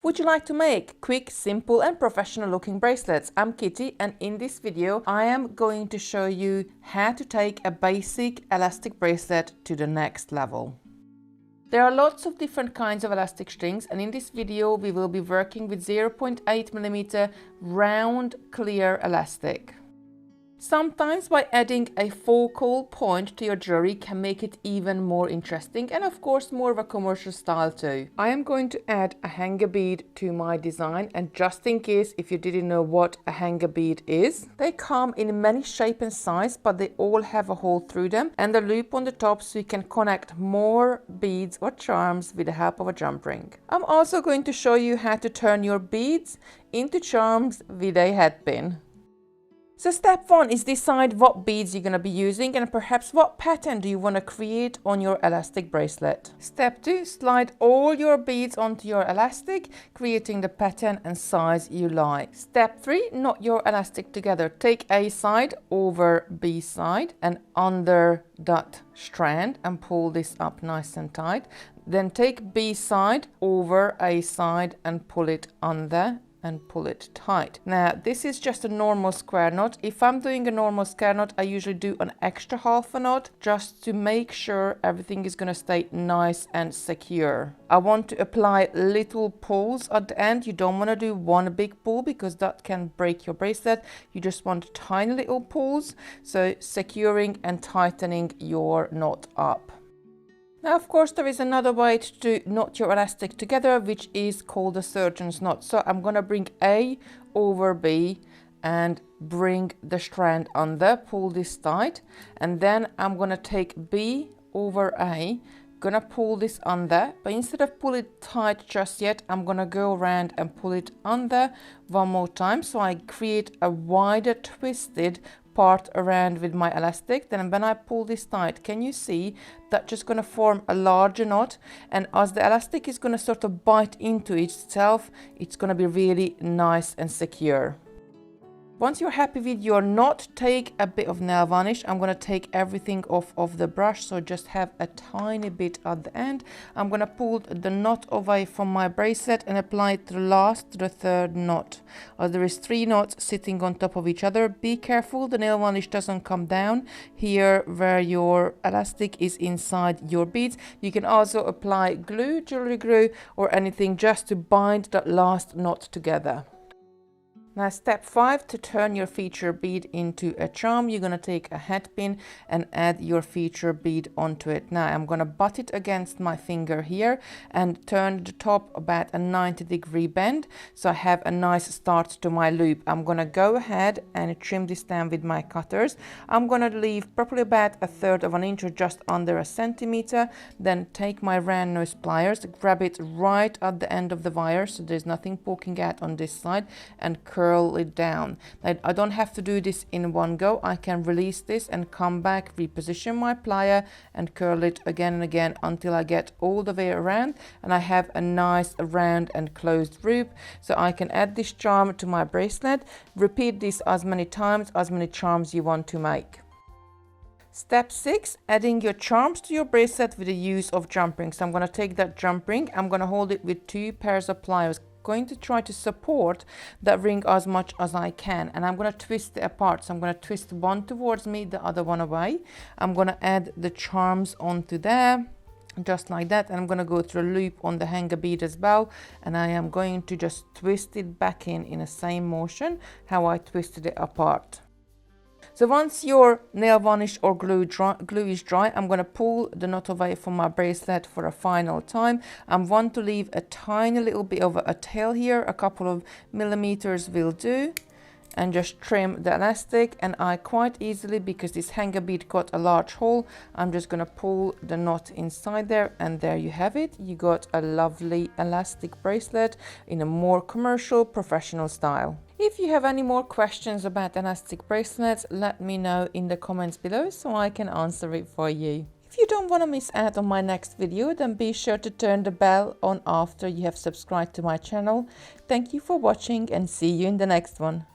Would you like to make quick, simple and professional looking bracelets? I'm Kitty, and in this video I am going to show you how to take a basic elastic bracelet to the next level. There are lots of different kinds of elastic strings, and in this video we will be working with 0.8mm round clear elastic. Sometimes by adding a focal point to your jewelry can make it even more interesting and of course more of a commercial style too. I am going to add a hanger bead to my design, and just in case if you didn't know what a hanger bead is, they come in many shape and size, but they all have a hole through them and a loop on the top so you can connect more beads or charms with the help of a jump ring. I'm also going to show you how to turn your beads into charms with a headpin. So step 1 is decide what beads you're going to be using and perhaps what pattern do you want to create on your elastic bracelet. Step 2, slide all your beads onto your elastic, creating the pattern and size you like. Step 3, knot your elastic together. Take A side over B side and under that strand and pull this up nice and tight. Then take B side over A side and pull it under and pull it tight. Now this is just a normal square knot. If I'm doing a normal square knot, I usually do an extra half a knot just to make sure everything is going to stay nice and secure. I want to apply little pulls at the end. You don't want to do one big pull because that can break your bracelet. You just want tiny little pulls, so securing and tightening your knot up. Now, of course, there is another way to knot your elastic together, which is called a surgeon's knot. So I'm going to bring A over B and bring the strand under, pull this tight, and then I'm going to take B over A, gonna pull this under, but instead of pull it tight just yet, I'm gonna go around and pull it under one more time, so I create a wider twisted part around with my elastic. Then when I pull this tight, can you see that just going to form a larger knot, and as the elastic is going to sort of bite into itself, it's going to be really nice and secure. Once you're happy with your knot, take a bit of nail varnish. I'm going to take everything off of the brush, so just have a tiny bit at the end. I'm going to pull the knot away from my bracelet and apply it to the third knot. There is 3 knots sitting on top of each other. Be careful the nail varnish doesn't come down here where your elastic is inside your beads. You can also apply glue, jewelry glue or anything just to bind that last knot together. Now step 5, to turn your feature bead into a charm, you're going to take a headpin and add your feature bead onto it. Now I'm going to butt it against my finger here and turn the top about a 90-degree bend, so I have a nice start to my loop. I'm going to go ahead and trim this down with my cutters. I'm going to leave probably about 1/3 of an inch or just under a centimeter. Then take my round nose pliers, grab it right at the end of the wire so there's nothing poking out on this side, and curl it down. I don't have to do this in one go. I can release this and come back, reposition my plier and curl it again and again until I get all the way around and I have a nice round and closed loop, so I can add this charm to my bracelet. Repeat this as many times, as many charms you want to make. Step 6, adding your charms to your bracelet with the use of jump rings. So I'm going to take that jump ring, I'm going to hold it with 2 pairs of pliers, going to try to support that ring as much as I can, and I'm going to twist it apart. So I'm going to twist one towards me, the other one away. I'm going to add the charms onto there just like that, and I'm going to go through a loop on the hanger bead as well, and I am going to just twist it back in the same motion how I twisted it apart. So once your nail varnish or glue is dry, I'm going to pull the knot away from my bracelet for a final time. I want to leave a tiny little bit of a tail here, a couple of millimeters will do, and just trim the elastic. And I quite easily, because this hanger bead got a large hole, I'm just going to pull the knot inside there, and there you have it. You got a lovely elastic bracelet in a more commercial, professional style. If you have any more questions about elastic bracelets, let me know in the comments below so I can answer it for you. If you don't want to miss out on my next video, then be sure to turn the bell on after you have subscribed to my channel. Thank you for watching and see you in the next one.